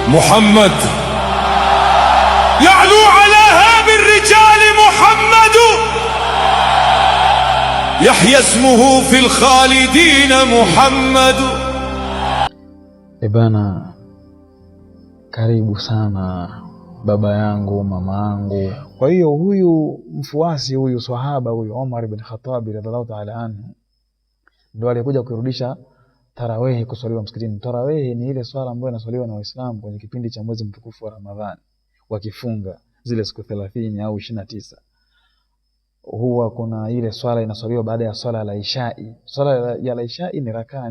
محمد يعلو على هاب الرجال محمد يحيى اسمه في الخالدين محمد. Ebana, karibu sana baba yangu, mama yangu. Kwa hiyo huyu mfuasi, huyu sahaba, huyu Omar ibn Khattab radhiallahu ta'ala anhu ndio alikuja kurudisha tarawehi kuswaliwa msikitini. Tarawehi ni ile swala ambayo inaswaliwa na Waislamu kwenye kipindi cha mwezi mtukufu wa Ramadhani, wakifunga zile siku 30 au 29. Huwa kuna ile swala inaswaliwa baada ya swala la Ishai. Swala ya Ishai ni rakaa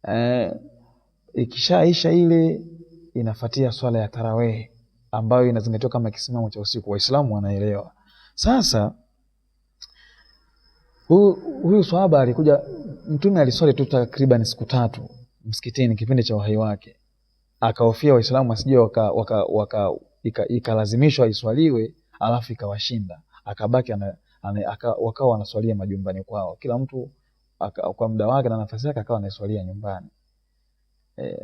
4. Ikishaisha ile inafuatia swala ya tarawehi ambayo inazingatiwa kama kisimamo cha usiku. Waislamu wanaelewa. Sasa huyu sahaba alikuja, mtume aliswali tu takriban siku 3 msikitini kipindi cha uhai wake. Akahofia Waislamu asije ikalazimishwa iswaliwe alafu ikawashinda. Akabaki wakawa wanaswalia majumbani kwao. Kila mtu kwa muda wake na nafasi yake akawa anaswalia nyumbani.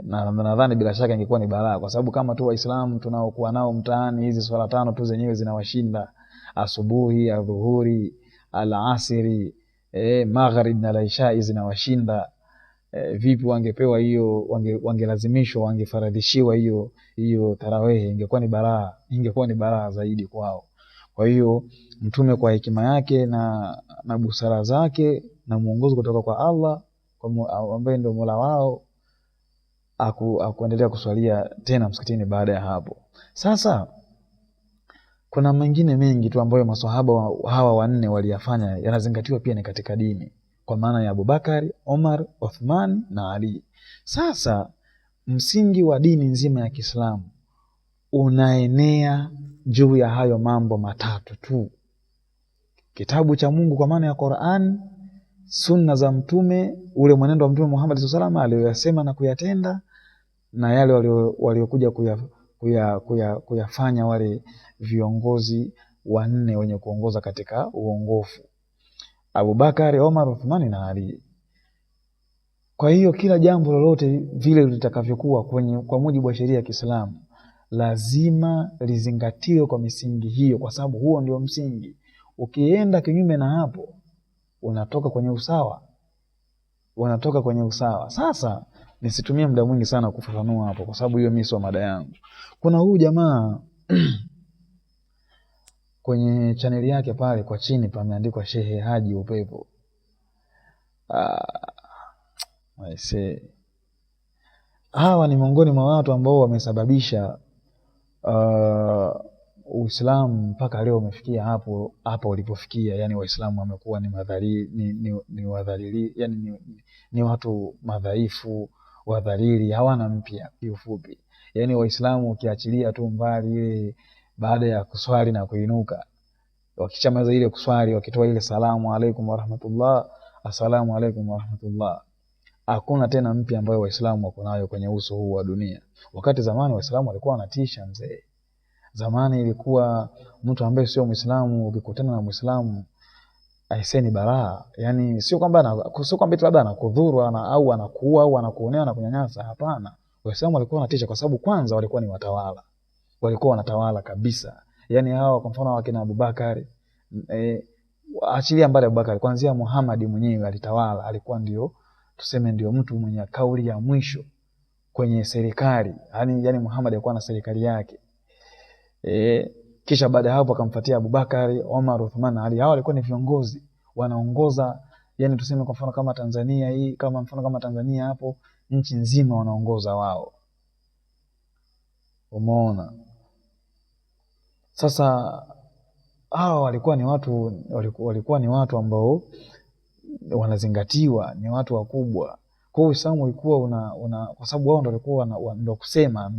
Na nadhani bila shaka ingekuwa ni balaa, kwa sababu kama tu Waislamu tunaokuwa nao mtaani hizi swala 5 tu zenyewe zinawashinda, asubuhi, adhuhuri, alasiri, maghrib na isha zinawashinda. Vipi wangepewa hiyo, wangelazimishwa, wangefaradhishiwa hiyo tarawehi, ingekuwa ni balaa zaidi kwao. Kwa hiyo mtume kwa hekima yake na busara zake na muongozo kutoka kwa Allah ambaye ndio Mola wao, akuendelea kuswalia tena msikitini baada ya hapo. Sasa kuna mengine mengi tu ambayo maswahaba hawa 4 waliyafanya, yanazingatiwa pia ni katika dini, kwa maana ya Abubakari, Omar, Uthman na Ali. Sasa msingi wa dini nzima ya Kiislamu unaenea juu ya hayo mambo matatu tu: kitabu cha Mungu kwa maana ya Qur'an, sunna za mtume, ule mwenendo wa Mtume Muhammad sallallahu alaihi wasallam aliyosema na kuyatenda, na yale waliokuja kuyafanya wale viongozi 4 wenye kuongoza katika uongofu: Abubakari, Omar, Uthmani na Ali. Kwa hiyo kila jambo lolote vile litakavyokuwa kwa mujibu wa sheria ya Kiislamu lazima lizingatiwe kwa misingi hiyo, kwa sababu huo ndio msingi. Ukienda kinyume na hapo unatoka kwenye usawa. Sasa nisitumie muda mwingi sana kufafanua hapo, kwa sababu hiyo mimi sio mada yangu. Kuna huyu jamaa kwenye chaneli yake pale kwa chini pameandikwa Shehe Haji Upepo. Hawa ni miongoni mwa watu ambao wamesababisha Uislamu mpaka leo umefikia hapo ulipofikia. Yani Waislamu wamekuwa ni wadhalili, yani ni watu madhaifu, wadhalili, hawana mpya kiufupi. Yani Waislamu ukiachilia tu mbali ile baada ya kuswali na kuinuka, wakichamaliza ile kuswali, wakitoa ile salamu alaykum wa rahmatullah, assalamu alaykum wa rahmatullah, hakuna tena mpya ambayo Waislamu wako nayo kwenye uso huu wa dunia. Wakati zamani Waislamu walikuwa wanatisha mzee. Zamani ilikuwa mtu ambaye sio Muislamu ukikutana na Muislamu aiseni balaa. Yani sio kwamba labda anakudhuru au anakuua au anakuonea na kunyanyasa, hapana. Waislamu walikuwa wanatisha kwa sababu kwanza walikuwa ni watawala. Walikuwa wanatawala kabisa. Yani hawa kwa mfano wakina Abubakari, achilia mbali Abubakari, kuanzia Muhammad mwenyewe alitawala, alikuwa ndio tuseme ndio mtu mwenye kauli ya mwisho kwenye serikali. Yani Muhammad alikuwa na serikali yake. Kisha baada hapo akamfuatia Abubakari, Omar, Uthman na Ali. Hao walikuwa ni viongozi wanaongoza, yani tuseme kwa mfano kama Tanzania hii, kama Tanzania hapo nchi nzima wanaongoza wao. Umeona? Sasa hao walikuwa ni watu ambao wanazingatiwa, ni watu wakubwa. Kwa hiyo Uislamu ulikuwa kwa sababu wao ndio walikuwa ndio kusema,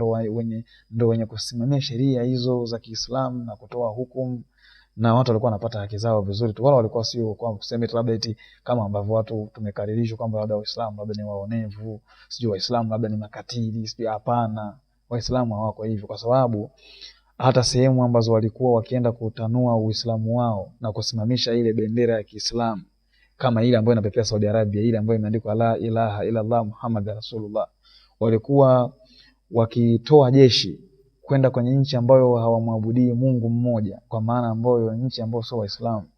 ndio wenye kusimamia sheria hizo za Kiislamu na kutoa hukumu, na watu walikuwa wanapata haki zao vizuri tu. Wala walikuwa sio kwa kusema labda eti kama ambavyo watu tumekaririshwa kwamba labda Waislamu labda ni waonevu, sio Waislamu labda ni makatili, sio. Hapana, Waislamu hawako hivyo, kwa sababu hata sehemu ambazo walikuwa wakienda kutanua Uislamu wao na kusimamisha ile bendera ya Kiislamu kama ile ambayo inapepea Saudi Arabia, ile ambayo imeandikwa la ilaha illa Allah Muhammad rasulullah, walikuwa wakitoa jeshi kwenda kwenye nchi ambayo hawamwabudii Mungu mmoja, kwa maana ambayo nchi ambayo sio Waislamu,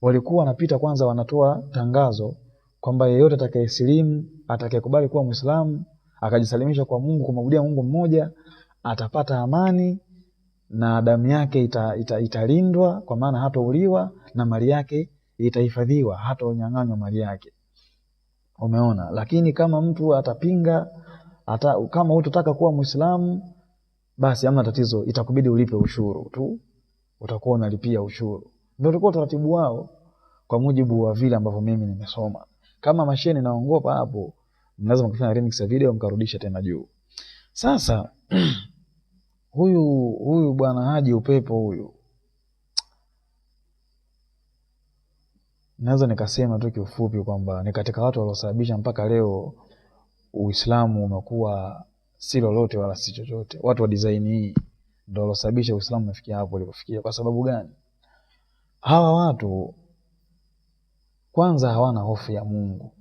walikuwa wanapita kwanza wanatoa tangazo kwamba yeyote atakayesilimu, atakayekubali kuwa Muislamu, akajisalimisha kwa Mungu, kumwabudia Mungu mmoja, atapata amani na damu yake italindwa, kwa maana hatauliwa, na mali yake itahifadhiwa, hatanyang'anywa mali yake. Umeona? Lakini kama mtu atapinga, kama hutotaka kuwa Muislamu, basi hamna tatizo, itakubidi ulipe ushuru tu, utakuwa unalipia ushuru. Ndio ulikuwa utaratibu wao kwa mujibu wa vile ambavyo mimi nimesoma. Kama mashine naongopa hapo, mnaweza mkafanya remix ya video mkarudisha tena juu. Sasa huyu bwana Haji Upepo huyu, naweza nikasema tu kiufupi kwamba ni katika watu waliosababisha mpaka leo Uislamu umekuwa si lolote wala si chochote. Watu wa design hii ndio waliosababisha Uislamu umefikia hapo ulipofikia. Kwa sababu gani? Hawa watu kwanza hawana hofu ya Mungu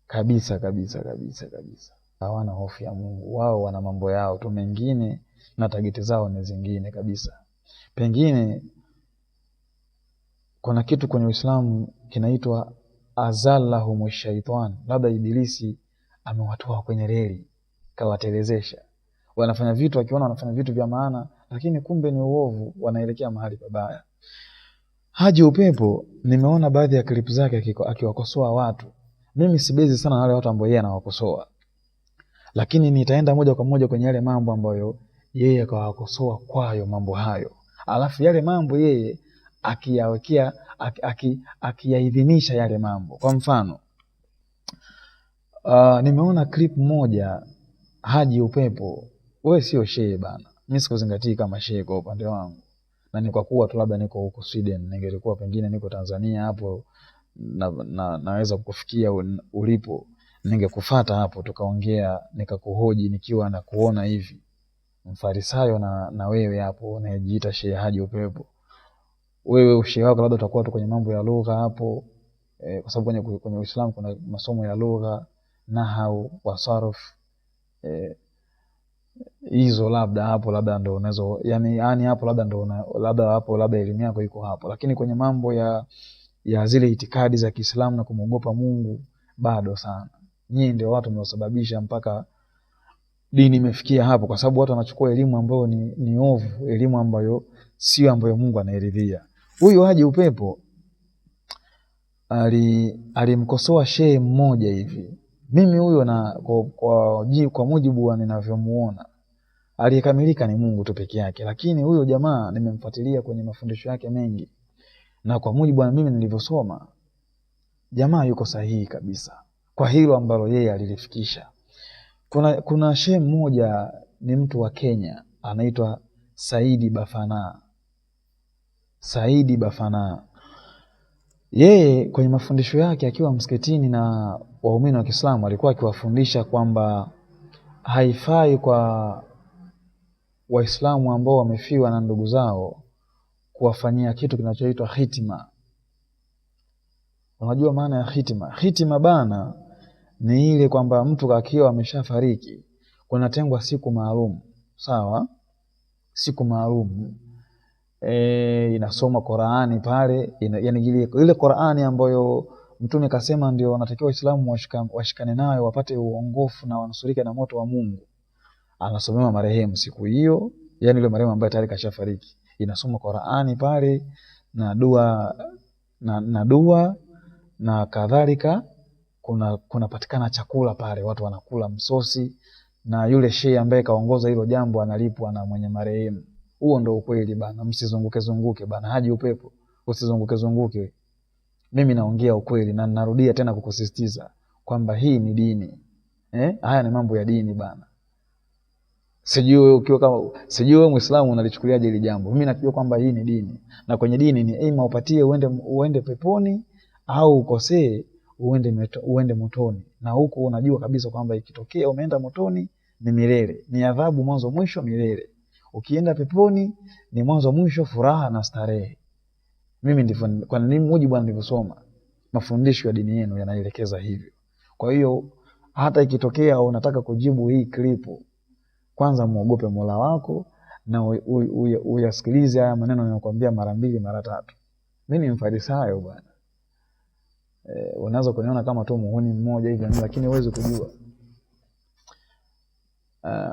kabisa kabisa kabisa kabisa. Hawana hofu ya Mungu. Wao wana mambo yao tu mengine na tageti zao ni zingine kabisa. Pengine kuna kitu kwenye Uislamu kinaitwa azallahum shaitan, labda ibilisi amewatoa kwenye reli kawatelezesha. Wanafanya vitu, wakiona wanafanya vitu vya maana, lakini kumbe ni uovu, wanaelekea mahali pabaya. Haji Upepo nimeona baadhi ya clip zake akiwakosoa watu. Mimi sibezi sana na wale watu ambao yeye anawakosoa, lakini nitaenda moja kwa moja kwenye yale mambo ambayo yeye akawakosoa kwayo mambo hayo, alafu yale mambo yeye akiyawekea akiyaidhinisha yale mambo. Kwa mfano nimeona clip moja Haji Upepo, wewe sio shehe bana, mimi sikuzingatii kama shehe kwa upande wangu, na ni kwa kuwa tu labda niko huko Sweden, ningelikuwa pengine niko Tanzania hapo naweza kukufikia ulipo, ningekufuata hapo tukaongea, nikakuhoji nikiwa na kuona hivi mfarisayo na wewe hapo unajiita Shehe Haji Upepo. Wewe ushehe wako labda utakuwa tu kwenye mambo ya lugha hapo, kwa sababu kwenye Uislamu kuna masomo ya lugha, nahau, wasarf, hizo labda hapo labda ndo unaweza yani hapo labda ndo labda elimu yako iko hapo, lakini kwenye mambo ya zile itikadi za Kiislamu na kumwogopa Mungu bado sana. Nyinyi ndio watu mnaosababisha mpaka dini imefikia hapo, kwa sababu watu wanachukua elimu ambayo ni ovu, elimu ambayo sio ambayo Mungu anaridhia. Huyu Haji Upepo alimkosoa shehe mmoja hivi. Mimi huyo na kwa mujibu wa ninavyomuona aliyekamilika ni Mungu tu peke yake, lakini huyo jamaa nimemfuatilia kwenye mafundisho yake mengi, na kwa mujibu wa mimi nilivyosoma, jamaa yuko sahihi kabisa kwa hilo ambalo yeye alilifikisha. Kuna shehe mmoja ni mtu wa Kenya anaitwa Saidi Bafana. Yeye kwenye mafundisho yake akiwa msikitini na waumini wa Kiislamu alikuwa akiwafundisha kwamba haifai kwa Waislamu ambao wamefiwa na ndugu zao kuwafanyia kitu kinachoitwa hitima. Unajua maana ya hitima? Hitima bana ni ile kwamba mtu akiwa ameshafariki kunatengwa siku maalum, sawa? Siku maalum inasoma Qur'ani pale, yani ile Qur'ani ambayo Mtume kasema ndio wanatakiwa Waislamu washikane nayo wapate uongofu na wanusurike na moto wa Mungu. Anasomewa marehemu siku hiyo, yani ile marehemu ambaye tayari kashafariki. Inasoma Qur'ani pale na dua na kadhalika, kunapatikana chakula pale, watu wanakula msosi, na yule shehe ambaye kaongoza hilo jambo analipwa na mwenye marehemu. Huo ndio ukweli bana, msizunguke bana. Haji Upepo, usizunguke. Mimi naongea ukweli na narudia tena kukusisitiza kwamba hii ni dini. Haya ni mambo ya dini bana. Sijui wewe Muislamu unalichukuliaje hili jambo. Mimi najua kwamba hii ni dini, na kwenye dini ni aima upatie uende peponi au ukosee uende motoni, na huko unajua kabisa kwamba ikitokea umeenda motoni ni milele, ni adhabu mwanzo mwisho milele. Ukienda peponi ni mwanzo mwisho furaha na starehe. Mimi ndivyo kwa nini mujibu nilivyosoma mafundisho ya dini yenu yanaelekeza hivyo. Kwa hiyo hata ikitokea unataka kujibu hii klipu kwanza muogope Mola wako na uyasikilize haya maneno ninayokuambia mara 2 mara 3. Mimi ni mfarisayo bwana. Unaweza kuniona kama tu muhuni mmoja hivi, lakini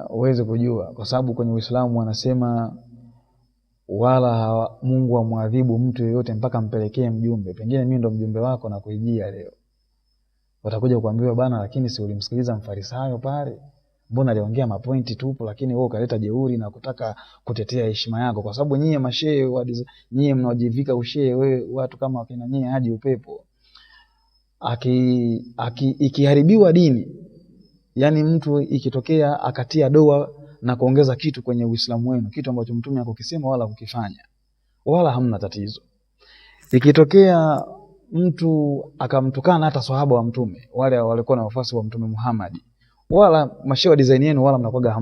uweze kujua kwa sababu kwenye Uislamu wanasema wala Mungu amwadhibu mtu yeyote mpaka mpelekee mjumbe. Pengine mimi ndo mjumbe wako na kuijia leo, watakuja kuambiwa bana, lakini si ulimsikiliza mfarisayo pale, mbona aliongea mapointi tupo, lakini wewe ukaleta jeuri na kutaka kutetea heshima yako, kwa sababu nyie mashehe nyie mnaojivika ushehe, wewe watu kama wakina nyie haji upepo. Ikiharibiwa dini, yani mtu ikitokea akatia doa na kuongeza kitu kwenye Uislamu wenu, kitu ambacho mtume hakukisema wala kukifanya, wala hamna tatizo. Ikitokea mtu akamtukana hata sahaba wa mtume, wale walikuwa na wafuasi wa mtume Muhammad, wala mashehe wa design yenu wala mnakuwa hamna